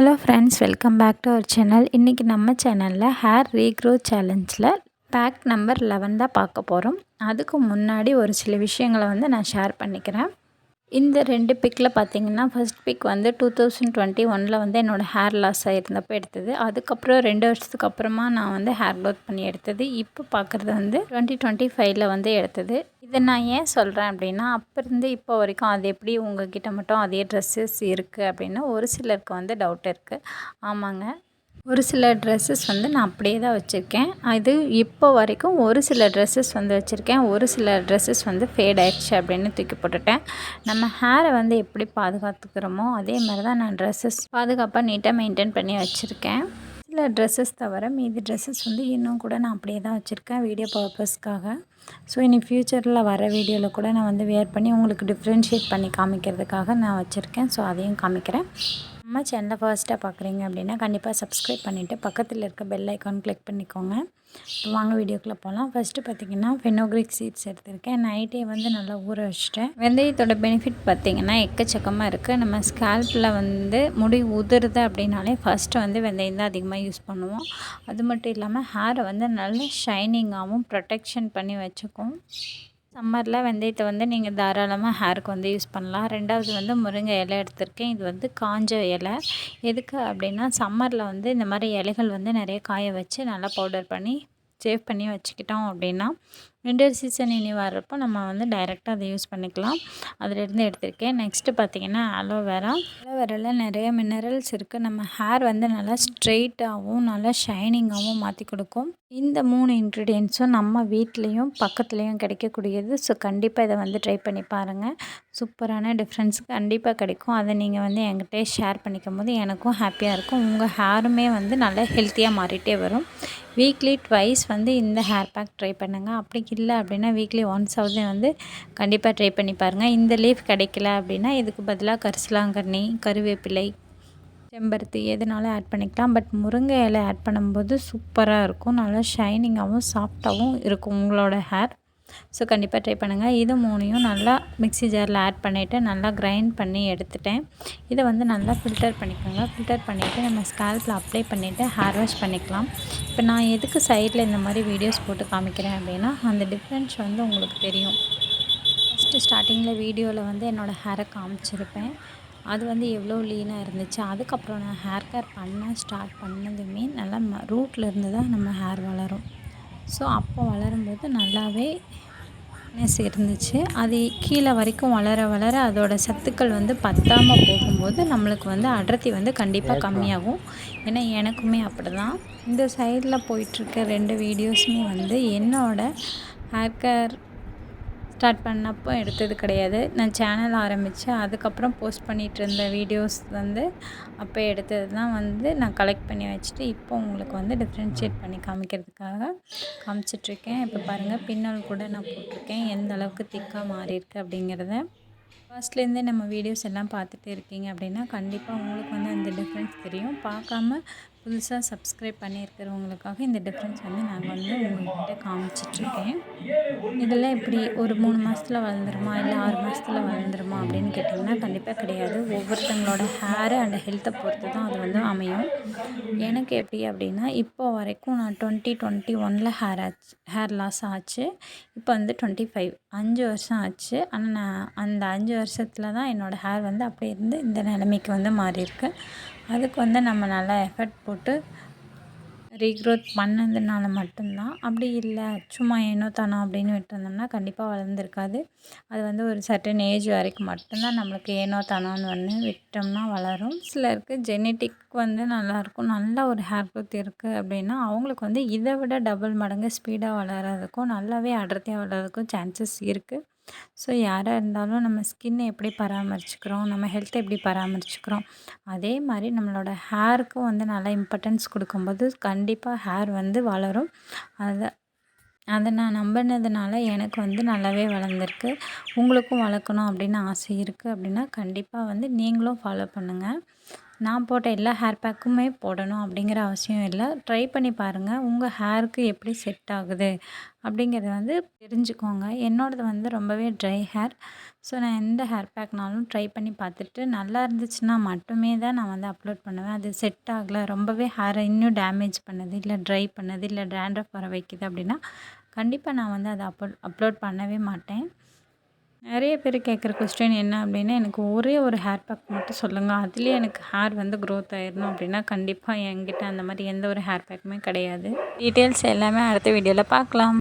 Hello friends, welcome back to our channel. இன்றைக்கி நம்ம சேனலில் ஹேர் ரீக்ரோத் சேலஞ்சில் பேக் நம்பர் 11 தான் பார்க்க போகிறோம். அதுக்கு முன்னாடி ஒரு சில விஷயங்களை நான் ஷேர் பண்ணிக்கிறேன். இந்த 2 பிக்கில் பார்த்திங்கன்னா, ஃபர்ஸ்ட் பிக் 2021 என்னோடய ஹேர் லாஸ் ஆகிருந்தப்போ எடுத்தது. அதுக்கப்புறம் 2 வருஷத்துக்கு அப்புறமா நான் ஹேர் க்ரோத் பண்ணி எடுத்தது. இப்போ பார்க்குறது 2025 எடுத்தது. இதை நான் ஏன் சொல்கிறேன் அப்படின்னா, அப்போ இருந்து இப்போ வரைக்கும் அது எப்படி உங்ககிட்ட மட்டும் அதே ட்ரெஸ்ஸஸ் இருக்குது அப்படின்னு ஒரு சிலருக்கு டவுட் இருக்குது. ஆமாங்க, ஒரு சில ட்ரெஸ்ஸஸ் நான் அப்படியே தான் வச்சுருக்கேன். அது இப்போ வரைக்கும் ஒரு சில ட்ரெஸ்ஸஸ் வச்சுருக்கேன். ஒரு சில ட்ரெஸ்ஸஸ் ஃபேட் ஆகிடுச்சு அப்படின்னு தூக்கி போட்டுட்டேன். நம்ம ஹேரை எப்படி பாதுகாத்துக்கிறோமோ அதே மாதிரி தான் நான் ட்ரெஸ்ஸஸ் பாதுகாப்பாக நீட்டாக மெயின்டைன் பண்ணி வச்சுருக்கேன். சில ட்ரெஸ்ஸஸ் தவிர மீதி ட்ரெஸ்ஸஸ் இன்னும் கூட நான் அப்படியே தான் வச்சுருக்கேன் வீடியோ பர்பஸ்க்காக. ஸோ இனி ஃப்யூச்சரில் வர வீடியோவில் கூட நான் வியர் பண்ணி உங்களுக்கு டிஃப்ரென்ஷியேட் பண்ணி காமிக்கிறதுக்காக நான் வச்சுருக்கேன். ஸோ அதையும் காமிக்கிறேன். நம்ம சேனலை ஃபர்ஸ்ட்டாக பார்க்குறீங்க அப்படின்னா கண்டிப்பாக சப்ஸ்கிரைப் பண்ணிவிட்டு பக்கத்தில் இருக்க பெல் ஐக்கான் கிளிக் பண்ணிக்கோங்க. இப்போ வாங்க வீடியோக்குள்ளே போகலாம். ஃபஸ்ட்டு பார்த்திங்கன்னா ஃபெனோக்ரிக் சீட்ஸ் எடுத்திருக்கேன். நைட்டே நல்லா ஊற வச்சுட்டேன். வெந்தயத்தோட பெனிஃபிட் பார்த்திங்கன்னா எக்கச்சக்கமாக இருக்குது. நம்ம ஸ்கேல்பில் முடி உதிருது அப்படின்னாலே ஃபஸ்ட்டு வெந்தயம் தான் அதிகமாக யூஸ் பண்ணுவோம். அது மட்டும் இல்லாமல் ஹேரை நல்ல ஷைனிங்காகவும் ப்ரொடெக்ஷன் பண்ணி வச்சுக்கும். சம்மரில் வெந்தயத்தை நீங்கள் தாராளமாக ஹேருக்கு யூஸ் பண்ணலாம். ரெண்டாவது முருங்கை இலை எடுத்திருக்கேன். இது காஞ்ச இலை. எதுக்கு அப்படின்னா சம்மரில் இந்த மாதிரி இலைகள் நிறைய காய வச்சு நல்லா பவுடர் பண்ணி சேவ் பண்ணி வச்சுக்கிட்டோம் அப்படின்னா வின்டர் சீசன் இனி வர்றப்போ நம்ம டைரெக்டாக அதை யூஸ் பண்ணிக்கலாம். அதிலேருந்து எடுத்திருக்கேன். நெக்ஸ்ட்டு பார்த்திங்கன்னா அலோவேராவில் நிறைய மினரல்ஸ் இருக்குது. நம்ம ஹேர் நல்லா ஸ்ட்ரெயிட்டாகவும் நல்லா ஷைனிங்காகவும் மாற்றி கொடுக்கும். இந்த 3 இன்க்ரீடியன்ட்ஸும் நம்ம வீட்லேயும் பக்கத்துலேயும் கிடைக்கக்கூடியது. ஸோ கண்டிப்பாக இதை ட்ரை பண்ணி பாருங்கள். சூப்பரான டிஃப்ரென்ஸ் கண்டிப்பாக கிடைக்கும். அதை நீங்கள் என்கிட்ட ஷேர் பண்ணிக்கும் போது எனக்கும் ஹாப்பியாக இருக்கும். உங்கள் ஹேருமே நல்லா ஹெல்த்தியாக மாறிட்டே வரும். வீக்லி ட்வைஸ் இந்த ஹேர் பேக் ட்ரை பண்ணுங்கள். அப்படி இல்லை அப்படின்னா வீக்லி ஒன்ஸாவது கண்டிப்பாக ட்ரை பண்ணி பாருங்கள். இந்த லீஃப் கிடைக்கல அப்படின்னா இதுக்கு பதிலாக கரிசலாங்கண்ணி, கருவேப்பிலை, செம்பருத்தி எதுனாலும் ஆட் பண்ணிக்கலாம். பட் முருங்கை இலை ஆட் பண்ணும்போது சூப்பராக இருக்கும். நல்லா ஷைனிங்காகவும் சாஃப்டாகவும் இருக்கும் உங்களோட ஹேர். ஸோ கண்டிப்பாக ட்ரை பண்ணுங்கள். இது 3யும் நல்லா மிக்ஸி ஜாரில் ஆட் பண்ணிவிட்டு நல்லா கிரைண்ட் பண்ணி எடுத்துட்டேன். இதை நல்லா ஃபில்டர் பண்ணிக்கோங்க. ஃபில்டர் பண்ணிவிட்டு நம்ம ஸ்கேல்பில் அப்ளை பண்ணிவிட்டு ஹேர் வாஷ் பண்ணிக்கலாம். இப்போ நான் எதுக்கு சைடில் இந்த மாதிரி வீடியோஸ் போட்டு காமிக்கிறேன் அப்படின்னா அந்த டிஃப்ரென்ஸ் உங்களுக்கு தெரியும். ஃபஸ்ட்டு ஸ்டார்டிங்கில் வீடியோவில் என்னோடய ஹேரை காமிச்சிருப்பேன். அது எவ்வளோ லீனாக இருந்துச்சு. அதுக்கப்புறம் நான் ஹேர் கேர் பண்ண ஸ்டார்ட் பண்ணதுமே நல்லா ரூட்லேருந்து தான் நம்ம ஹேர் வளரும். ஸோ அப்போ வளரும்போது நல்லாவே இருந்துச்சு. அது கீழே வரைக்கும் வளர வளர அதோட சத்துக்கள் பத்தாமல் போகும்போது நம்மளுக்கு அடர்த்தி கண்டிப்பாக கம்மியாகும். ஏன்னா எனக்குமே அப்படி தான். இந்த சைடில் போயிட்டுருக்க 2 வீடியோஸுமே என்னோடய ஹேர் கேர் ஸ்டார்ட் பண்ணப்போ எடுத்தது கிடையாது. நான் சேனல் ஆரம்பித்து அதுக்கப்புறம் போஸ்ட் பண்ணிகிட்டு இருந்த வீடியோஸ் அப்போ எடுத்தது தான் நான் கலெக்ட் பண்ணி வச்சுட்டு இப்போ உங்களுக்கு டிஃப்ரென்ஷியேட் பண்ணி காமிக்கிறதுக்காக காமிச்சிட்ருக்கேன். இப்போ பாருங்கள், பின்னல் கூட நான் போட்டிருக்கேன் எந்த அளவுக்கு திக்காக மாறியிருக்கு அப்படிங்கிறத. ஃபர்ஸ்ட்லேருந்தே நம்ம வீடியோஸ் எல்லாம் பார்த்துட்டு இருக்கீங்க அப்படின்னா கண்டிப்பாக உங்களுக்கு அந்த டிஃப்ரென்ஸ் தெரியும். பார்க்காம புதுசாக சப்ஸ்கிரைப் பண்ணியிருக்கிறவங்களுக்காக இந்த டிஃப்ரென்ஸ் நாங்கள் உங்கள்கிட்ட காமிச்சிட்ருக்கேன். இதெல்லாம் இப்படி ஒரு 3 மாதத்தில் வளர்ந்துருமா இல்லை 6 மாதத்தில் வளர்ந்துருமா அப்படின்னு கேட்டிங்கன்னா கண்டிப்பாக கிடையாது. ஒவ்வொருத்தங்களோட ஹேரு அண்ட் ஹெல்த்தை பொறுத்து தான் அது அமையும். எனக்கு எப்படி அப்படின்னா இப்போ வரைக்கும் நான் 2021 ஹேர் லாஸ் ஆச்சு. இப்போ 25 5 வருஷம் ஆச்சு. ஆனால் நான் அந்த 5 வருஷத்தில் தான் என்னோடய ஹேர் அப்படியே இருந்து இந்த நிலைமைக்கு மாறியிருக்கு. அதுக்கு நம்ம நல்லா எஃபர்ட் போட்டு ரீக்ரோத் பண்ணதுனால மட்டும்தான். அப்படி இல்லை சும்மா ஏனோ தானோ அப்படின்னு விட்டுருந்தோம்னா கண்டிப்பாக வளர்ந்துருக்காது. அது ஒரு சர்டன் ஏஜ் வரைக்கும் மட்டும்தான் நம்மளுக்கு ஏனோ தானோன்னு விட்டோம்னா வளரும். சிலருக்கு ஜெனட்டிக் நல்லாயிருக்கும், நல்ல ஒரு ஹேர் க்ரோத் இருக்குது அப்படின்னா அவங்களுக்கு இதை விட டபுள் மடங்கு ஸ்பீடாக வளர்கிறதுக்கும் நல்லாவே அடர்த்தியாக வளர்கிறதுக்கும் சான்சஸ் இருக்குது. ஸோ யாராக இருந்தாலும் நம்ம ஸ்கின்னை எப்படி பராமரிச்சுக்கிறோம், நம்ம ஹெல்த்தை எப்படி பராமரிச்சுக்கிறோம், அதே மாதிரி நம்மளோட ஹேருக்கும் நல்லா இம்பார்ட்டன்ஸ் கொடுக்கும்போது கண்டிப்பாக ஹேர் வளரும். அதை நான் நம்பினதுனால எனக்கு நல்லாவே வளர்ந்துருக்கு. உங்களுக்கும் வளர்க்கணும் அப்படின்னு ஆசை இருக்குது அப்படின்னா கண்டிப்பாக நீங்களும் ஃபாலோ பண்ணுங்கள். நான் போட்ட எல்லா ஹேர் பேக்குமே போடணும் அப்படிங்கிற அவசியம் இல்லை. ட்ரை பண்ணி பாருங்கள். உங்கள் ஹேருக்கு எப்படி செட் ஆகுது அப்படிங்கிறத வந்து தெரிஞ்சுக்கோங்க. என்னோடது வந்து ரொம்பவே ட்ரை ஹேர். ஸோ நான் எந்த ஹேர் பேக்னாலும் ட்ரை பண்ணி பார்த்துட்டு நல்லா இருந்துச்சுன்னா மட்டுமே தான் நான் வந்து அப்லோட் பண்ணுவேன். அது செட் ஆகலை, ரொம்பவே ஹேரை இன்னும் டேமேஜ் பண்ணுது, இல்லை ட்ரை பண்ணுது, இல்லை டேண்ட்ரஃப் வர வைக்குது அப்படின்னா கண்டிப்பாக நான் வந்து அதை அப்லோட் பண்ணவே மாட்டேன். நிறைய பேர் கேட்குற கொஸ்டின் என்ன அப்படின்னா, எனக்கு ஒரே ஒரு ஹேர் பேக் மட்டும் சொல்லுங்கள், அதுலேயே எனக்கு ஹேர் வந்து க்ரோத் ஆயிடணும் அப்படின்னா, கண்டிப்பாக என்கிட்ட அந்த மாதிரி எந்த ஒரு ஹேர் பேக்குமே கிடையாது. டீட்டெயில்ஸ் எல்லாமே அடுத்த வீடியோவில் பார்க்கலாம்.